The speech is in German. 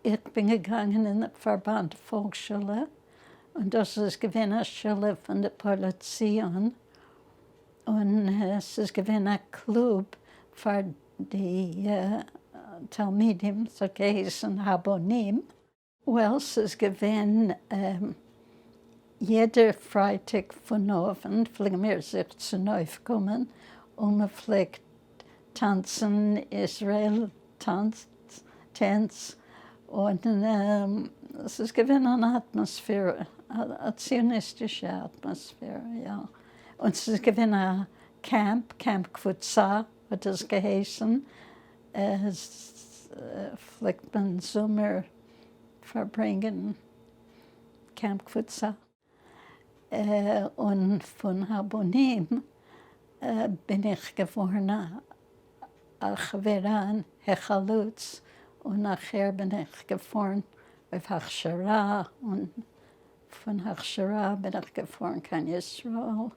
Ich bin gegangen in den Verband Volksschule und das ist gewesen eine Schule von der Polizei und es ist gewesen ein Club für die Talmidim, so geheißen Habonim. Well, es ist gewesen jeder Freitag von oben pflegen wir sich zu neu kommen und man pflegt tanzen, Tanz und es ist gewesen eine Atmosphäre, eine zionistische Atmosphäre, ja. Und es ist gewesen ein Camp Kfutza, hat es geheißen. Es pflegt man Sommer verbringen, Camp Kfutza. Und von Habonim bin ich geworden an Hechalutz und nachher bin ich gefahren auf Hachshara und von Hachshara bin ich gefahren in Israel.